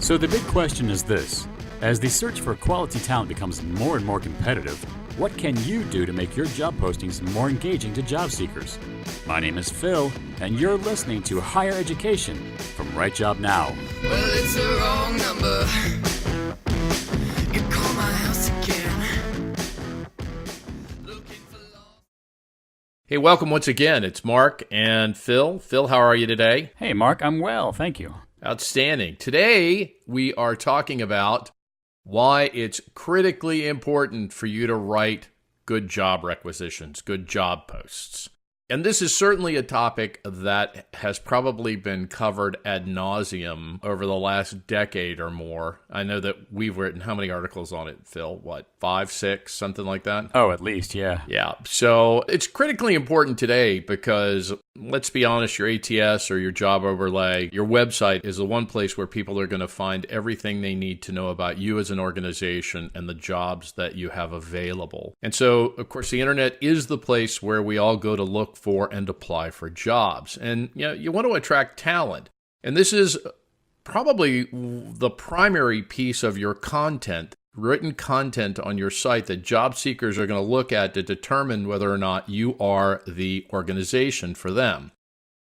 So the big question is this. As the search for quality talent becomes more and more competitive, what can you do to make your job postings more engaging to job seekers? My name is Phil, and you're listening to Higher Education from RightJobNow. Well, it's the wrong number. You call my house again. Hey, welcome once again. It's Mark and Phil. Phil, how are you today? Hey, Mark, I'm well, thank you. Outstanding. Today, we are talking about why it's critically important for you to write good job requisitions, good job posts. And this is certainly a topic that has probably been covered ad nauseum over the last decade or more. I know that we've written how many articles on it, Phil? 5, 6, something like that? Oh, at least, yeah. Yeah. So it's critically important today because, let's be honest, your ATS or your job overlay, your website is the one place where people are going to find everything they need to know about you as an organization and the jobs that you have available. And so, of course, the internet is the place where we all go to look for and apply for jobs. And you want to attract talent. And this is probably the primary piece of your content, written content on your site that job seekers are going to look at to determine whether or not you are the organization for them.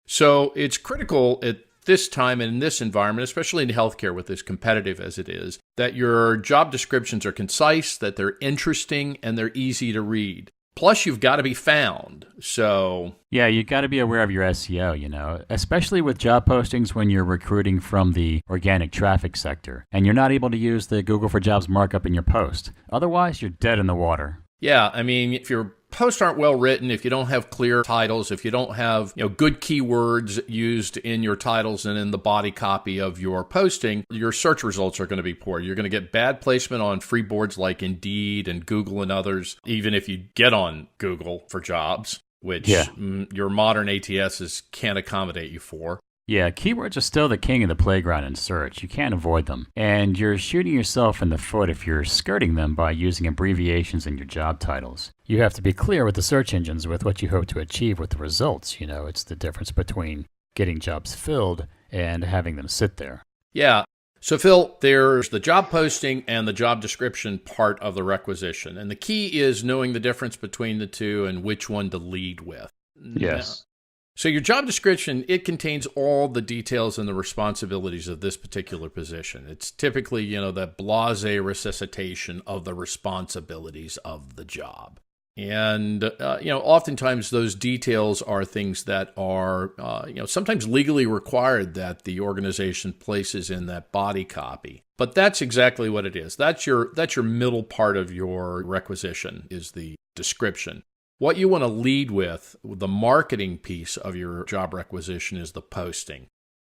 So it's critical at this time and in this environment, especially in healthcare with as competitive as it is, that your job descriptions are concise, that they're interesting, and they're easy to read. Plus, you've got to be found. So yeah, you got to be aware of your SEO, especially with job postings when you're recruiting from the organic traffic sector and you're not able to use the Google for Jobs markup in your post. Otherwise, you're dead in the water. Yeah, I mean, if your posts aren't well written, if you don't have clear titles, if you don't have good keywords used in your titles and in the body copy of your posting, your search results are going to be poor. You're going to get bad placement on free boards like Indeed and Google and others, even if you get on Google for Jobs, which your modern ATSs can't accommodate you for. Yeah, keywords are still the king of the playground in search. You can't avoid them. And you're shooting yourself in the foot if you're skirting them by using abbreviations in your job titles. You have to be clear with the search engines with what you hope to achieve with the results. It's the difference between getting jobs filled and having them sit there. Yeah. So, Phil, there's the job posting and the job description part of the requisition. And the key is knowing the difference between the two and which one to lead with. Yes. So your job description, it contains all the details and the responsibilities of this particular position. It's typically, that blasé recitation of the responsibilities of the job. And, oftentimes those details are things that are, sometimes legally required that the organization places in that body copy. But that's exactly what it is. That's your middle part of your requisition is the description. What you want to lead with, the marketing piece of your job requisition is the posting.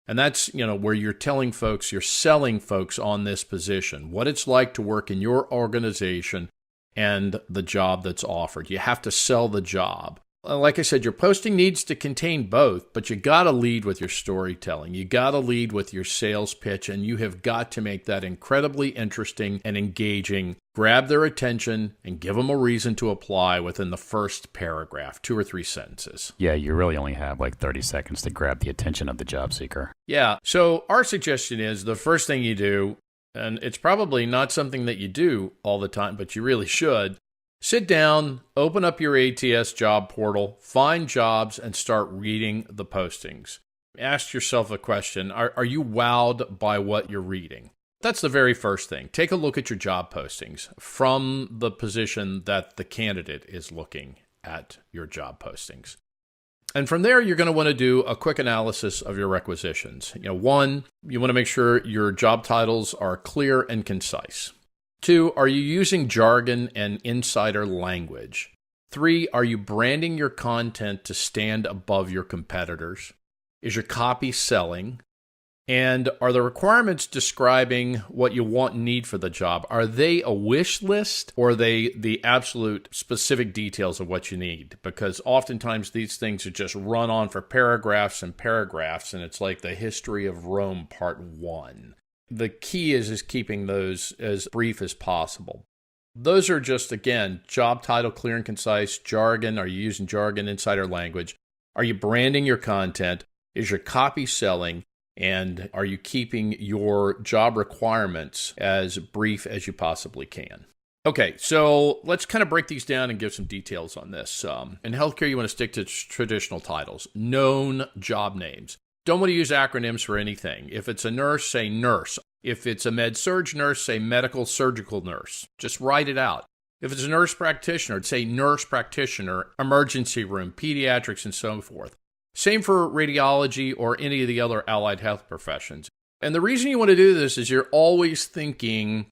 And that's, where you're telling folks, you're selling folks on this position, what it's like to work in your organization and the job that's offered. You have to sell the job. Like I said, your posting needs to contain both, but you got to lead with your storytelling. You got to lead with your sales pitch, and you have got to make that incredibly interesting and engaging. Grab their attention and give them a reason to apply within the first paragraph, 2 or 3 sentences. Yeah, you really only have 30 seconds to grab the attention of the job seeker. Yeah, so our suggestion is the first thing you do, and it's probably not something that you do all the time, but you really should, sit down, open up your ATS job portal, find jobs, and start reading the postings. Ask yourself a question. Are you wowed by what you're reading? That's the very first thing. Take a look at your job postings from the position that the candidate is looking at your job postings. And from there, you're going to want to do a quick analysis of your requisitions. One, you want to make sure your job titles are clear and concise. 2, are you using jargon and insider language? 3, are you branding your content to stand above your competitors? Is your copy selling? And are the requirements describing what you want and need for the job, are they a wish list or are they the absolute specific details of what you need? Because oftentimes these things are just run on for paragraphs and paragraphs, and it's like the history of Rome part 1. The key is keeping those as brief as possible. Those are just, again, job title, clear and concise, jargon. Are you using jargon, insider language? Are you branding your content? Is your copy selling? And are you keeping your job requirements as brief as you possibly can? Okay, so let's kind of break these down and give some details on this. In healthcare, you want to stick to traditional titles, known job names. Don't want to use acronyms for anything. If it's a nurse, say nurse. If it's a med-surg nurse, say medical surgical nurse. Just write it out. If it's a nurse practitioner, say nurse practitioner, emergency room, pediatrics, and so forth. Same for radiology or any of the other allied health professions. And the reason you want to do this is you're always thinking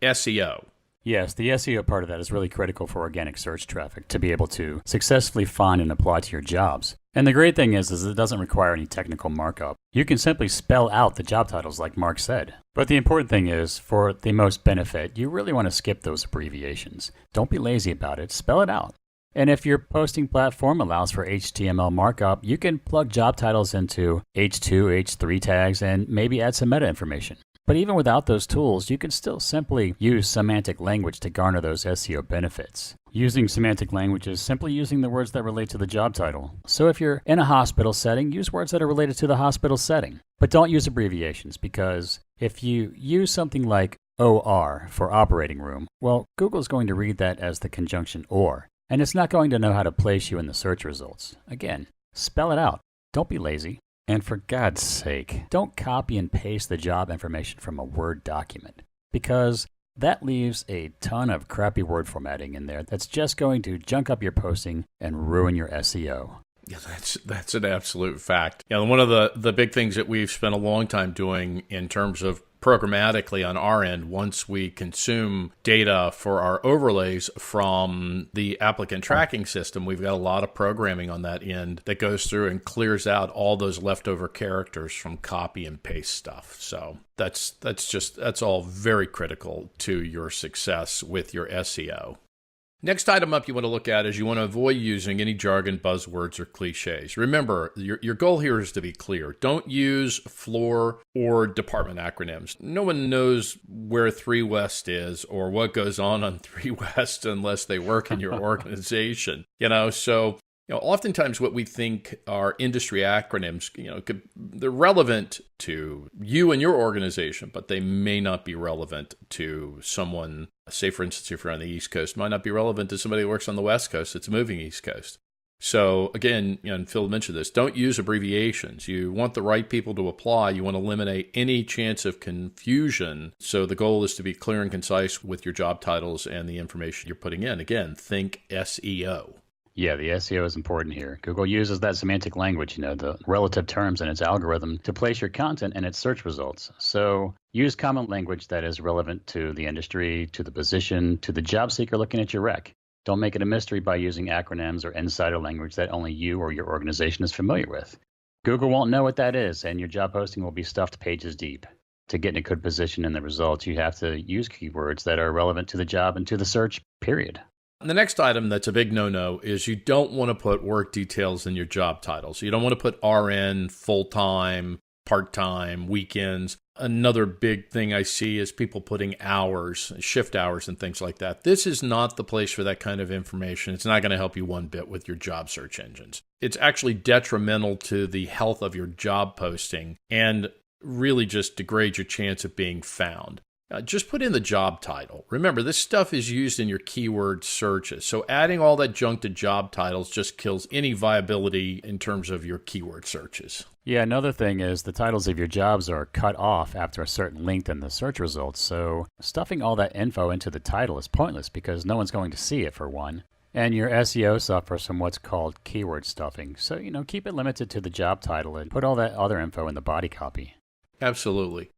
SEO. Yes, the SEO part of that is really critical for organic search traffic to be able to successfully find and apply to your jobs. And the great thing is it doesn't require any technical markup. You can simply spell out the job titles like Mark said. But the important thing is, for the most benefit, you really want to skip those abbreviations. Don't be lazy about it. Spell it out. And if your posting platform allows for HTML markup, you can plug job titles into H2, H3 tags and maybe add some meta information. But even without those tools, you can still simply use semantic language to garner those SEO benefits. Using semantic language is simply using the words that relate to the job title. So if you're in a hospital setting, use words that are related to the hospital setting. But don't use abbreviations, because if you use something like OR for operating room, well, Google's going to read that as the conjunction OR, and it's not going to know how to place you in the search results. Again, spell it out. Don't be lazy. And for God's sake, don't copy and paste the job information from a Word document, because that leaves a ton of crappy word formatting in there that's just going to junk up your posting and ruin your SEO. Yeah, that's an absolute fact. One of the big things that we've spent a long time doing in terms of programmatically on our end, once we consume data for our overlays from the applicant tracking system, we've got a lot of programming on that end that goes through and clears out all those leftover characters from copy and paste stuff. So that's all very critical to your success with your SEO. Next item up you want to look at is you want to avoid using any jargon, buzzwords, or cliches. Remember, your goal here is to be clear. Don't use floor or department acronyms. No one knows where 3 West is or what goes on 3 West unless they work in your organization. So oftentimes what we think are industry acronyms, they're relevant to you and your organization, but they may not be relevant to someone. Say, for instance, if you're on the East Coast, might not be relevant to somebody who works on the West Coast that's moving East Coast. So again, and Phil mentioned this, don't use abbreviations. You want the right people to apply. You want to eliminate any chance of confusion. So the goal is to be clear and concise with your job titles and the information you're putting in. Again, think SEO. Yeah, the SEO is important here. Google uses that semantic language, the relative terms in its algorithm to place your content in its search results. So use common language that is relevant to the industry, to the position, to the job seeker looking at your rec. Don't make it a mystery by using acronyms or insider language that only you or your organization is familiar with. Google won't know what that is, and your job posting will be stuffed pages deep. To get in a good position in the results, you have to use keywords that are relevant to the job and to the search, period. The next item that's a big no-no is you don't want to put work details in your job titles. You don't want to put RN, full-time, part-time, weekends. Another big thing I see is people putting hours, shift hours, and things like that. This is not the place for that kind of information. It's not going to help you one bit with your job search engines. It's actually detrimental to the health of your job posting and really just degrades your chance of being found. Just put in the job title. Remember, this stuff is used in your keyword searches. So adding all that junk to job titles just kills any viability in terms of your keyword searches. Yeah, another thing is the titles of your jobs are cut off after a certain length in the search results. So stuffing all that info into the title is pointless because no one's going to see it, for one. And your SEO suffers from what's called keyword stuffing. So, keep it limited to the job title and put all that other info in the body copy. Absolutely.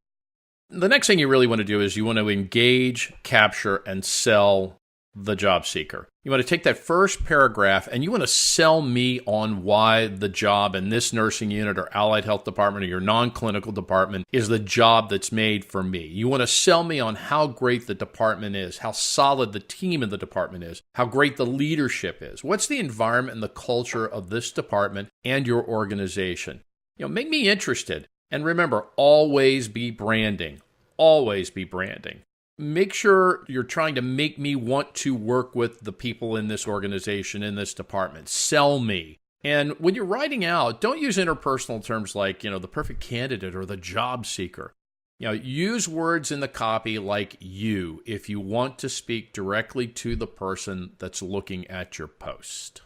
The next thing you really want to do is you want to engage, capture, and sell the job seeker. You want to take that first paragraph and you want to sell me on why the job in this nursing unit or allied health department or your non-clinical department is the job that's made for me. You want to sell me on how great the department is, how solid the team in the department is, how great the leadership is. What's the environment and the culture of this department and your organization? Make me interested. And remember, always be branding. Always be branding. Make sure you're trying to make me want to work with the people in this organization, in this department. Sell me. And when you're writing out, don't use interpersonal terms like, the perfect candidate or the job seeker. Use words in the copy like you if you want to speak directly to the person that's looking at your post.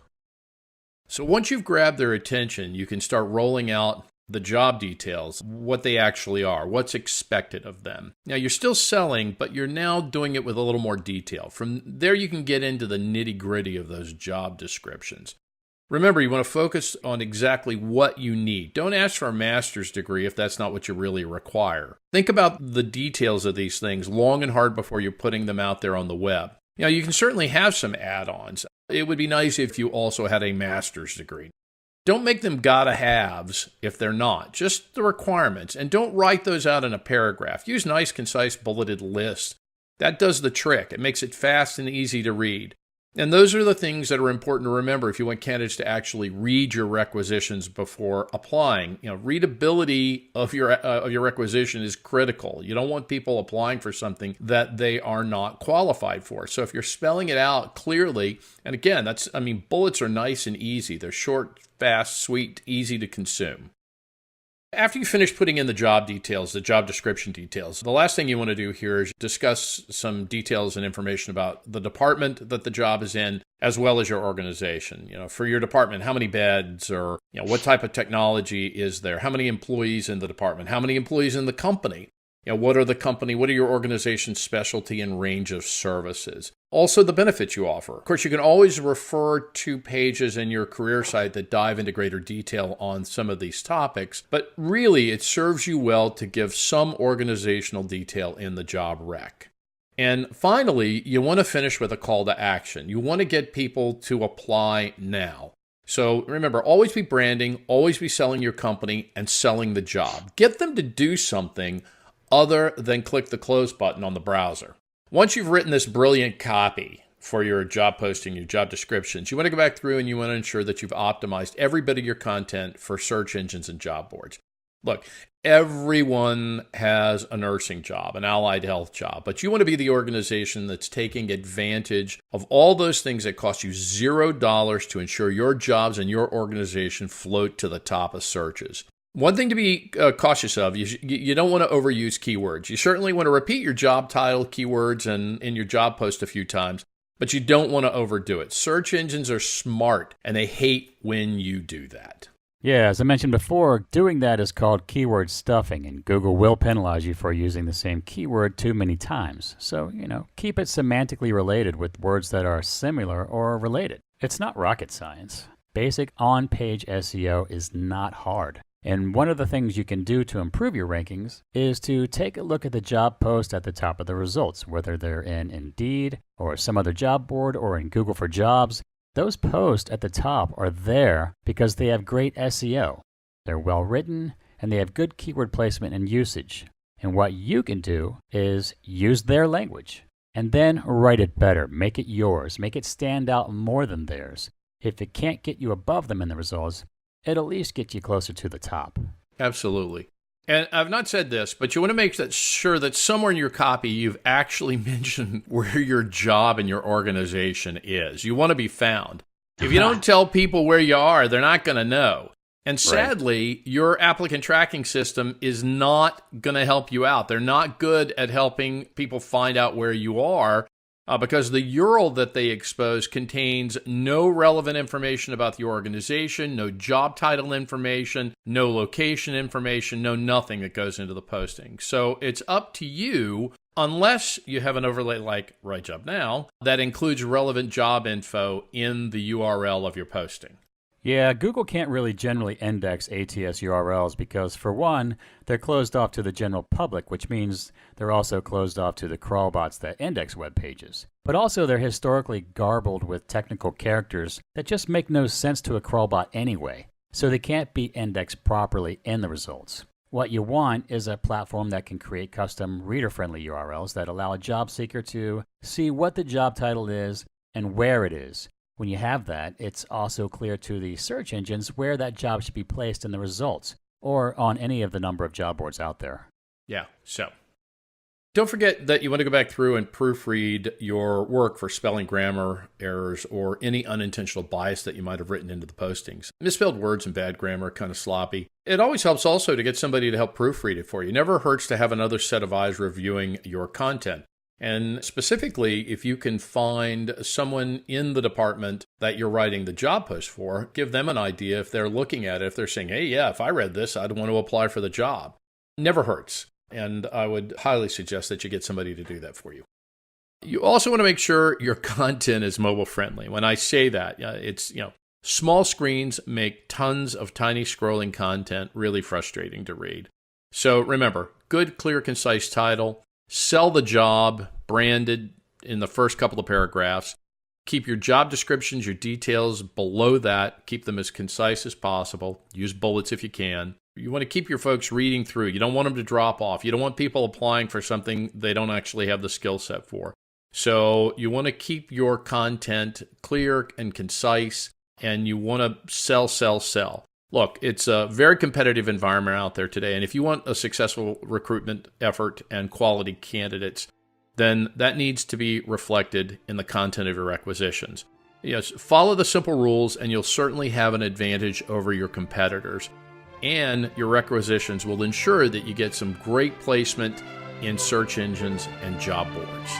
So once you've grabbed their attention, you can start rolling out the job details, what they actually are, what's expected of them. Now, you're still selling, but you're now doing it with a little more detail. From there, you can get into the nitty-gritty of those job descriptions. Remember, you want to focus on exactly what you need. Don't ask for a master's degree if that's not what you really require. Think about the details of these things long and hard before you're putting them out there on the web. You can certainly have some add-ons. It would be nice if you also had a master's degree. Don't make them gotta-haves if they're not, just the requirements. And don't write those out in a paragraph. Use nice, concise, bulleted lists. That does the trick. It makes it fast and easy to read. And those are the things that are important to remember if you want candidates to actually read your requisitions before applying. Readability of your requisition is critical. You don't want people applying for something that they are not qualified for. So if you're spelling it out clearly, and again, bullets are nice and easy. They're short, fast, sweet, easy to consume. After you finish putting in the job details, the job description details, the last thing you want to do here is discuss some details and information about the department that the job is in, as well as your organization. For your department, how many beds, or what type of technology is there? How many employees in the department? How many employees in the company? What are your organization's specialty and range of services? Also, the benefits you offer. Of course, you can always refer to pages in your career site that dive into greater detail on some of these topics, but really it serves you well to give some organizational detail in the job rec. And finally, you want to finish with a call to action. You want to get people to apply now. So remember, always be branding, always be selling your company and selling the job. Get them to do something other than click the close button on the browser. Once you've written this brilliant copy for your job posting, your job descriptions, you want to go back through and you want to ensure that you've optimized every bit of your content for search engines and job boards. Look, everyone has a nursing job, an allied health job, but you want to be the organization that's taking advantage of all those things that cost you $0 to ensure your jobs and your organization float to the top of searches. One thing to be cautious of, you don't want to overuse keywords. You certainly want to repeat your job title keywords and in your job post a few times, but you don't want to overdo it. Search engines are smart, and they hate when you do that. Yeah, as I mentioned before, doing that is called keyword stuffing, and Google will penalize you for using the same keyword too many times. So, keep it semantically related with words that are similar or related. It's not rocket science. Basic on-page SEO is not hard. And one of the things you can do to improve your rankings is to take a look at the job post at the top of the results, whether they're in Indeed or some other job board or in Google for Jobs. Those posts at the top are there because they have great SEO. They're well written and they have good keyword placement and usage. And what you can do is use their language and then write it better. Make it yours. Make it stand out more than theirs. If it can't get you above them in the results, it'll at least get you closer to the top. Absolutely. And I've not said this, but you want to make sure that somewhere in your copy you've actually mentioned where your job and your organization is. You want to be found. If you don't tell people where you are, they're not going to know. And sadly, your applicant tracking system is not going to help you out. They're not good at helping people find out where you are. Because the URL that they expose contains no relevant information about the organization, no job title information, no location information, no nothing that goes into the posting. So it's up to you, unless you have an overlay like RightJobNow that includes relevant job info in the URL of your posting. Yeah, Google can't really generally index ATS URLs because, for one, they're closed off to the general public, which means they're also closed off to the crawlbots that index web pages. But also, they're historically garbled with technical characters that just make no sense to a crawlbot anyway, so they can't be indexed properly in the results. What you want is a platform that can create custom reader-friendly URLs that allow a job seeker to see what the job title is and where it is. When you have that, it's also clear to the search engines where that job should be placed in the results or on any of the number of job boards out there. Yeah, so Don't forget that you want to go back through and proofread your work for spelling, grammar errors, or any unintentional bias that you might have written into the postings. Misspelled words and bad grammar are kind of sloppy. It always helps also to get somebody to help proofread it for you. It never hurts to have another set of eyes reviewing your content. And specifically, if you can find someone in the department that you're writing the job post for, give them an idea if they're looking at it, if they're saying, hey, yeah, if I read this, I'd want to apply for the job. Never hurts. And I would highly suggest that you get somebody to do that for you. You also want to make sure your content is mobile friendly. When I say that, it's, small screens make tons of tiny scrolling content really frustrating to read. So remember, good, clear, concise title, sell the job, branded in the first couple of paragraphs. Keep your job descriptions, your details below that. Keep them as concise as possible. Use bullets if you can. You want to keep your folks reading through. You don't want them to drop off. You don't want people applying for something they don't actually have the skill set for. So you want to keep your content clear and concise, and you want to sell, sell, sell. Look, it's a very competitive environment out there today, and if you want a successful recruitment effort and quality candidates, then that needs to be reflected in the content of your requisitions. Yes, follow the simple rules, and you'll certainly have an advantage over your competitors. And your requisitions will ensure that you get some great placement in search engines and job boards.